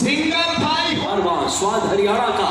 Single भाई और वहां स्वाद हरियाणा का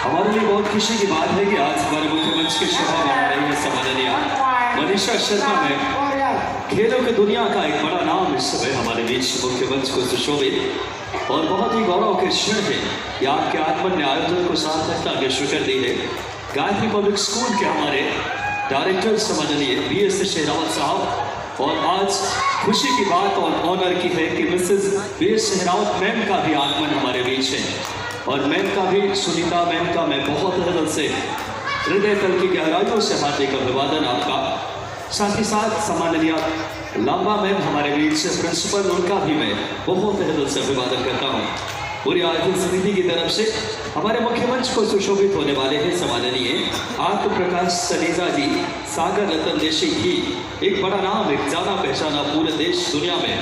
हमारे लिए बहुत खुशी की बात है कि आज हमारे मुख्य मंच की शोभा बढ़ा रही है सम्माननीय मनीषा शर्मा में खेलों की दुनिया का एक बड़ा नाम इस समय हमारे बीच मुख्य मंच को सुशोभित और बहुत ही गौरव के क्षण है कि आपके आगमन ने आयोजन को सार्थकता की शुक्र दी है। गायत्री पब्लिक स्कूल के हमारे डायरेक्टर सम्माननीय BS शेरावत साहब, और आज खुशी की बात और ऑनर की है कि मिसेस वीर सहरावत मैम का भी आगमन हमारे बीच है। और मैम का भी, सुनीता मैम का मैं बहुत दिल से, हृदय तल की गहराइयों से हार्दिक अभिवादन आपका। साथ ही साथ सम्माननीय लांबा मैम हमारे बीच से प्रिंसिपल, उनका भी मैं बहुत दिल से अभिवादन करता हूँ। पूरी आयोजन समिति की तरफ से हमारे मुख्य मंच को सुशोभित होने वाले हैं सम्माननीय आत्म प्रकाश तनेजा जी, सागर रतन देशी ही, एक बड़ा नाम, एक जाना पहचाना पूरे देश दुनिया में।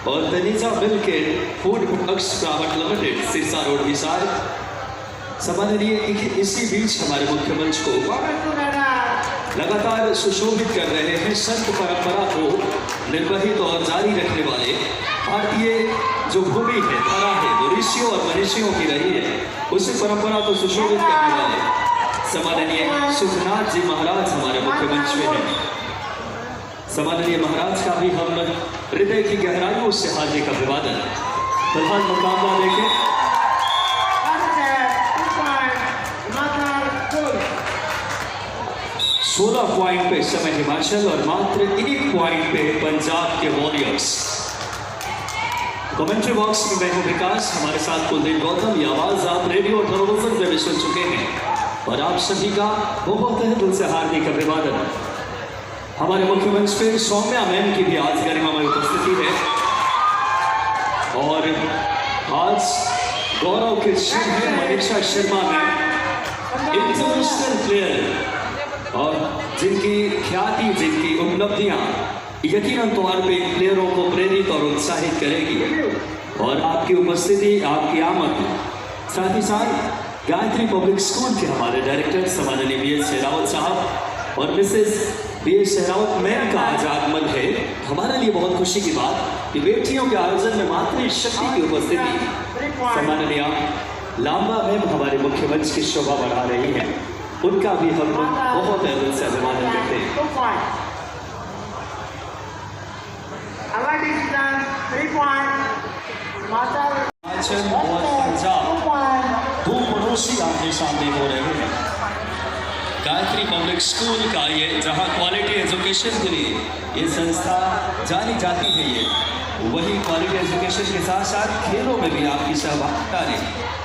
और तनेजा मिल के food products private limited, Sirsa road, Hisar. सम्माननीय इसी बीच हमारे मुख्य मंच को लगातार सुशोभित कर रहे हैं संत परंपरा को निर्वहित और जारी रखने वाले भारतीय जो भूमि है, धरा है, वो ऋषियों और मनीषियों की रही है, उसी परंपरा को सुशोभित करने वाले सम्माननीय सुखनाथ जी महाराज हमारे मुख्य मंच में हैं। सम्माननीय महाराज का भी हम हृदय की गहराइयों से हार्दिक अभिवादन। फिलहाल मुकाबला देखें। 16 पॉइंट पे समय हिमाचल और मात्र 1 पॉइंट पे पंजाब के वॉरियर्स। कमेंट्री बॉक्स में मैं हूं विकास, हमारे साथ कुलदीप गौतम। ये आवाज आप रेडियो और टेलीविजन से भी सुन चुके हैं और आप सभी का बहुत दिल से हार्दिक अभिवादन। हमारे मुख्य मंच पे सौम्या मैम की भी आज गरिमामय उपस्थिति है और आज गौरव के क्षण है Manisha Sharma ma'am, international player और जिनकी ख्याति, जिनकी उपलब्धियां यकीनन तौर पे प्लेयरों को प्रेरित और उत्साहित करेगी। और आपकी उपस्थिति, आपकी आमद, साथ ही साथ गायत्री पब्लिक स्कूल के हमारे डायरेक्टर सम्माननीय बी.एस. सहरावत साहब और मिसेस बी.एस. सहरावत मैम का आज आगमन है। हमारे लिए बहुत खुशी की बात कि बेटियों के आयोजन में मातृ शक्ति की उपस्थिति। सम्माननीय लांबा मैम हमारे मुख्य मंच की शोभा बढ़ा रही है, उनका भी हम बहुत दिल से अभिवादन करते हैं। हिमाचल और पंजाब दो पड़ोसी आमने सामने हो रहे हैं। गायत्री पब्लिक स्कूल का ये, जहां क्वालिटी एजुकेशन के लिए ये संस्था जानी जाती है, ये वही क्वालिटी एजुकेशन के साथ साथ खेलों में भी आपकी सहभागिता ने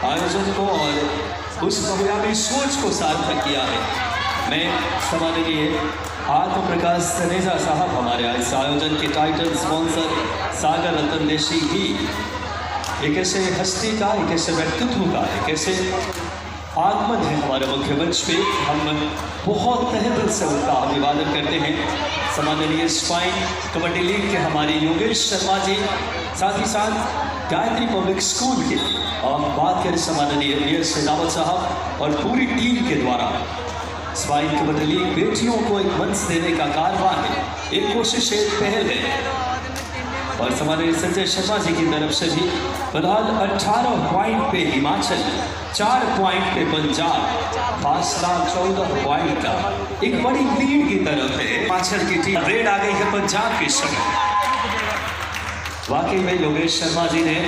आयोजन को और उस बहुयाबी सोच को सार्थक किया है। मैं सम्माननीय आत्म प्रकाश तनेजा साहब, हमारे इस आयोजन के टाइटल स्पॉन्सर सागर रतन देशी ही, एक ऐसे हस्ती का, एक ऐसे व्यक्तित्व का, एक ऐसे आगमन है हमारे मुख्य मंच पे। हम बहुत तहे दिल से उनका अभिवादन करते हैं। सम्माननीय स्पाइन कबड्डी लीग के हमारे योगेश शर्मा जी, साथ ही साथ गायत्री पब्लिक स्कूल के बात करें सम्माननीय बी.एस. सहरावत साहब और पूरी टीम के द्वारा स्पाइन कबड्डी लीग बेटियों को एक मंच देने का कारवा है, एक कोशिश, एक पहल है। और सम्माननीय संजय शर्मा जी की तरफ से भी फिलहाल 18 पॉइंट पे हिमाचल, 4 पॉइंट पे पंजाब, फासला 14 पॉइंट का एक बड़ी लीड की तरफ है। हिमाचल की टीम रेड आ गई है पंजाब के समय। वाकई में योगेश शर्मा जी ने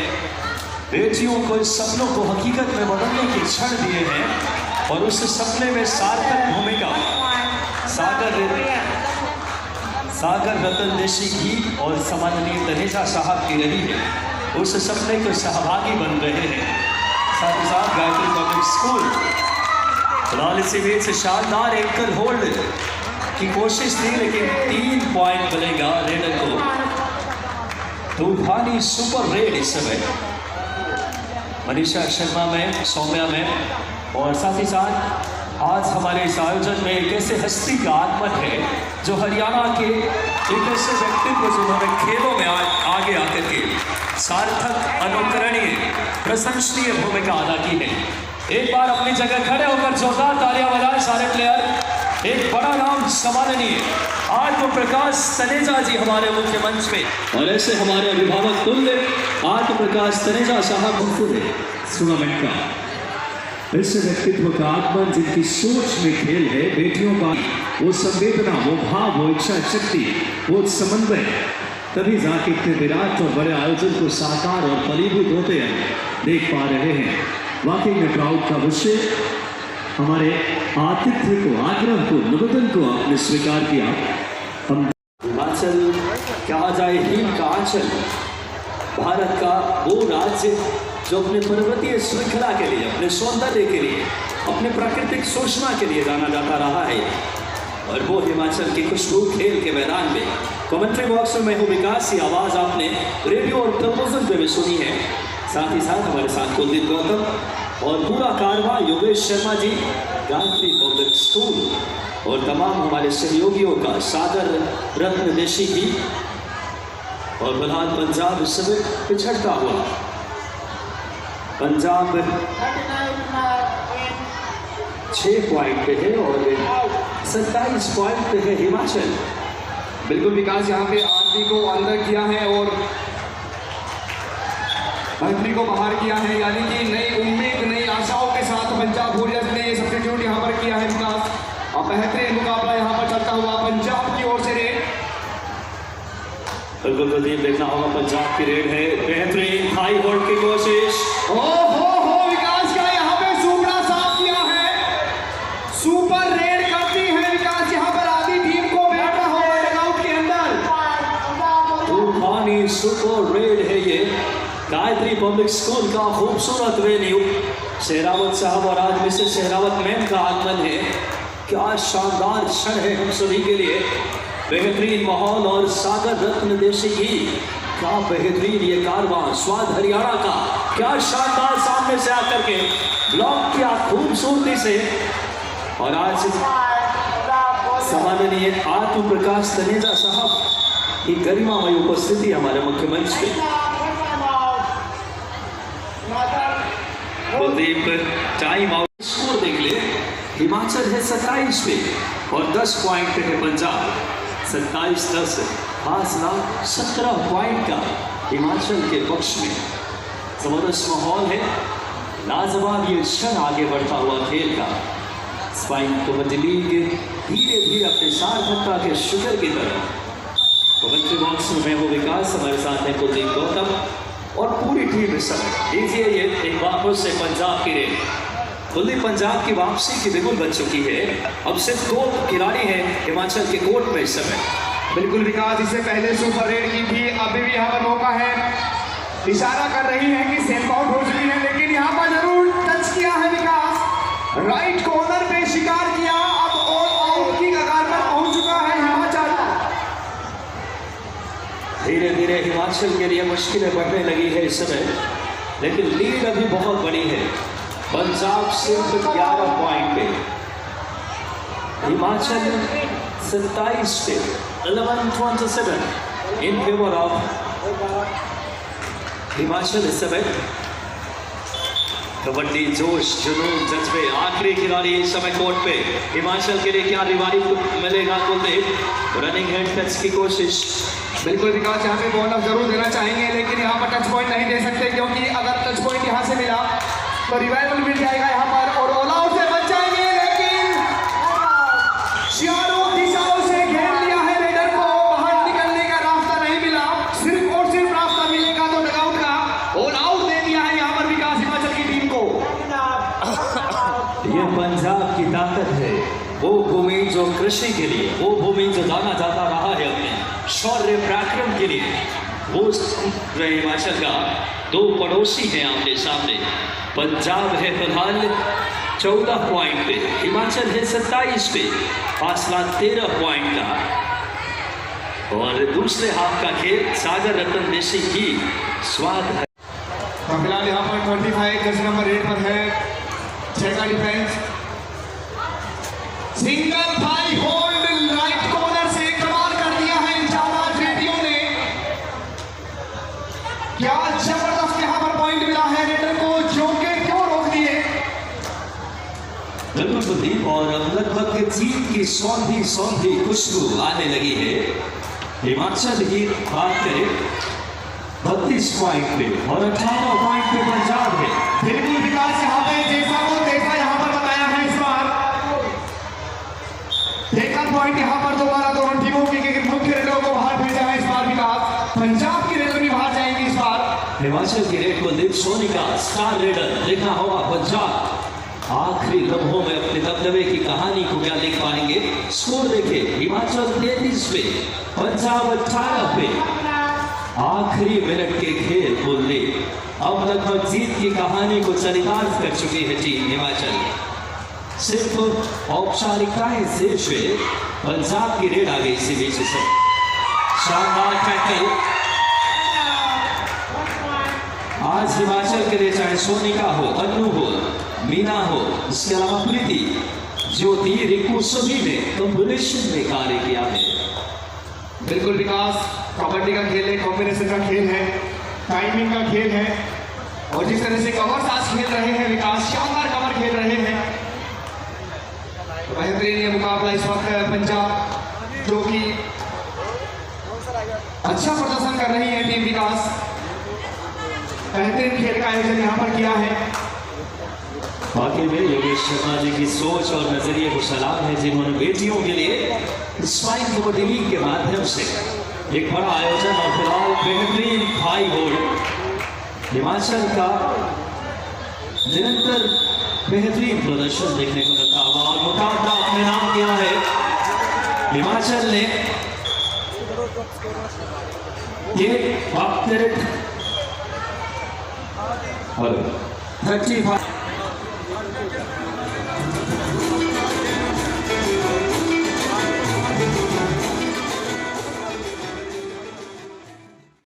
बेटियों को इस सपनों को हकीकत में बदलने के क्षण दिए हैं और उस सपने में सार्थक भूमिका सागर रतन देशी की और सम्माननीय तनेजा साहब की रही है। उस सपने के सहभागी बन रहे हैं। साथ ही साथ गायत्री पब्लिक स्कूल फिलहाल इसी बीच से शानदार एंकर होल्ड की कोशिश थी, लेकिन 3 पॉइंट मिलेगा रेडर को। तूफानी सुपर रेड इस समय मनीषा शर्मा में, सौम्या में, और साथ ही साथ आज हमारे इस आयोजन में एक ऐसे हस्ती का आगमन है जो हरियाणा के एक ऐसे व्यक्तित्व जिन्होंने खेलों में आगे आकर के सार्थक, अनुकरणीय, प्रशंसनीय भूमिका अदा की है। एक बार अपनी जगह खड़े होकर जोरदार तालियां बजाएं सारे प्लेयर। एक बड़ा नाम सम्माननीय आत्म प्रकाश तनेजा जी हमारे मुख्य मंच पे, और ऐसे हमारे अभिभावक तुल्य आत्म प्रकाश तनेजा साहब टूर्नामेंट का ऐसे व्यक्तित्व का आगमन जिनकी सोच में खेल है, बेटियों का वो संवेदना, वो भाव, वो इच्छा शक्ति, वो समन्वय, तभी जाके इतने विराट और बड़े आयोजन को साकार और फलीभूत होते हैं देख पा रहे हैं। वाकई में प्राउड का विषय हमारे आतिथ्य को, आग्रह को, निवेदन को आपने स्वीकार किया। हम हिमाचल कहा जाए हिम का आंचल, भारत का वो राज्य जो अपने पर्वतीय श्रृंखला के लिए, अपने सौंदर्य के लिए, अपने प्राकृतिक सूचना के लिए जाना जाता रहा है। और वो हिमाचल की खुशबू खेल के मैदान में। कमेंट्री बॉक्स में मैं हूँ विकास, की आवाज़ आपने रेडियो और टेलीविजन पे भी सुनी है। साथ ही साथ हमारे साथ कुलदीप गौतम और पूरा कारवां योगेश शर्मा जी, गायत्री पब्लिक स्कूल और तमाम हमारे सहयोगियों का, सागर रत्न देशी जी और फिलहाल पंजाब इस समय पिछड़ता हुआ। पंजाब 6 पॉइंट पे है और 27 पॉइंट पे है हिमाचल। बिल्कुल विकास, यहाँ पे आरती को अंदर किया है और मंत्री को बाहर किया है, यानी कि नई उम्मीद, नई आशाओं के साथ पंजाब वॉरियर्स ने ये सब्स्टिट्यूट यहाँ पर किया है विकास। अब बेहतरीन मुकाबला यहाँ पर चलता हुआ पंजाब की ओर से रेड। बिल्कुल प्रदीप, देखना होगा पंजाब की रेड है, बेहतरीन हाई होल्ड की कोशिश। हो विकास का यहाँ पे सुपड़ा साफ किया है, सुपर रेड करती है विकास यहाँ पर आधी टीम को बैठा हुआ डगआउट के अंदर। तूफानी सुपर रेड है ये, गायत्री पब्लिक स्कूल का खूबसूरत वेन्यू। शेरावत साहब और आज मिसेस शेरावत मैम का आगमन है। क्या शानदार क्षण है हम सभी के लिए, बेहतरीन माहौल और सागर रत्न देशी घी, क्या बेहतरीन ये कारवां, स्वाद हरियाणा का, क्या शानदार सामने से आकर के ब्लॉक किया खूबसूरती से। और आज सम्माननीय आत्म प्रकाश तनेजा साहब की गरिमामय उपस्थिति हमारे मुख्य मंच पे। कुलदीप टाइम आउट, स्कोर देख ले, हिमाचल है 27 पे और 10 पॉइंट पे है पंजाब। 27-10 फासला 17 पॉइंट का हिमाचल के पक्ष में। जबरदस्त माहौल है, लाजवाब ये क्षण आगे बढ़ता हुआ खेल का। स्पाइन कबड्डी लीग धीरे धीरे अपने सार्थकता के शिखर की तरफ। कमेंट्री बॉक्स में मैं हूँ विकास, हमारे साथ है कुलदीप गौतम और पूरी टीम इस समय। लीजिए ये एक वापस से पंजाब की रेड। कुलदीप, पंजाब की वापसी की बिल्कुल बन चुकी है, अब सिर्फ 2 खिलाड़ी हैं हिमाचल के कोर्ट में इस समय। बिल्कुल विकास, इससे पहले सुपर रेड की थी, अभी भी यहाँ पर मौका है। इशारा कर रही है कि सेफ आउट हो चुकी है, लेकिन यहाँ पर जरूर टच किया है विकास, राइट कॉर्नर पे शिकार किया। अब ऑल आउट की कगार पर पहुंच चुका है हिमाचल। धीरे धीरे हिमाचल के लिए मुश्किलें बढ़ने लगी है इस समय, लेकिन लीड अभी बहुत बड़ी है। पंजाब सिर्फ 11 पॉइंट पे, हिमाचल 27 पे। 11-27 इन फेवर ऑफ हिमाचल इस समय। कबड्डी जोश, जुनून, जज्बे, आखिरी खिलाड़ी इस समय कोर्ट पे। हिमाचल के लिए क्या रिवाइव मिलेगा कुलदीप? रनिंग हेड टच की कोशिश। बिल्कुल विकास, यहाँ पे बॉल ऑफ जरूर देना चाहेंगे, लेकिन यहाँ पर टच पॉइंट नहीं दे सकते, क्योंकि अगर टच पॉइंट यहाँ से मिला तो रिवाइवल मिल जाएगा यहाँ पर और ऑल आउट से बच जाएंगे। लेकिन चारों दिशाओं से घेर लिया है रेडर को, बाहर निकलने का रास्ता नहीं मिला, सिर्फ और सिर्फ रास्ता मिलेगा तो डगआउट का। ऑल आउट दे दिया है यहाँ पर विकास हिमाचल की टीम को। ये पंजाब की ताकत है, वो भूमि जो कृषि के लिए, वो भूमि जो जाना जाता रहा है अपने शौर्य पराक्रम के लिए। वो हिमाचल का 2 पड़ोसी हैं आमने सामने। पंजाब है फिलहाल 14 पॉइंट पे, हिमाचल है 27 पे, फासला 13 पॉइंट का। और दूसरे हाफ का खेल सागर रत्न देशी की स्वाद है। तो फिलहाल यहाँ पर 25 जर्सी नंबर 8 पर है 6 का defence. Single thigh hold right corner से कमाल कर दिया है इंचार्ज रेडियो ने। क्या जबरदस्त यहाँ पर पॉइंट मिला है रेडर को, जो के क्यों रोक दिए। बिल्कुल प्रदीप, और अब लगभग जीत की सौंधी खुशबू आने लगी है। हिमाचल ही बात करें 32 पॉइंट पे और 18 पॉइंट पे पंजाब है। बिल्कुल विकास, यहाँ पे जैसा को देखा यहाँ पर बताया है इस बार देखा पॉइंट यहाँ पर दोबारा दोनों टीमों के मुख्य रेडरों को बाहर भेजा है इस बार विकास। पंजाब की रेडर भी बाहर जाएंगे इस बार। हिमाचल की रेड को दीप सोनी का स्टार रेडर देखना होगा पंजाब। आखिरी लम्हों में अपने दबदबे की कहानी को क्या लिख पाएंगे। स्कोर देखे, हिमाचल 33 पे, पंजाब 18 पे। आखिरी मिनट के खेल बोलने अब लगभग जीत की कहानी को चरितार्थ कर चुकी है टीम हिमाचल। सिर्फ औपचारिकताएं शेष है, पंजाब की रेड आ गई इसी बीच से। शानदार टैकल। आज हिमाचल के लिए चाहे सोनिका हो, अन्नू हो, मीना हो, इसके अलावा प्रीति, ज्योति, रिंकू, सभी ने कॉम्बिनेशन में कार्य किया है। बिल्कुल विकास, कबड्डी का खेल है, कॉम्बिनेशन का खेल है, टाइमिंग का खेल है, और जिस तरह से कवर्स आज खेल रहे हैं विकास, शानदार कवर खेल रहे हैं। बेहतरीन ये मुकाबला इस वक्त पंजाब जो कि अच्छा प्रदर्शन कर रही है टीम विकास, बेहतरीन खेल का आयोजन यहाँ पर किया है। वाकई में योगेश शर्मा जी की सोच और नजरिए को सलाम है, जिन्होंने बेटियों के लिए स्पाइक कबड्डी लीग के माध्यम से एक बड़ा आयोजन और फिलहाल बेहतरीन भाई बोर्ड हिमाचल का निरंतर बेहतरीन प्रदर्शन देखने को मिलता हुआ और मुकाबला अपने नाम किया है हिमाचल ने। ये 35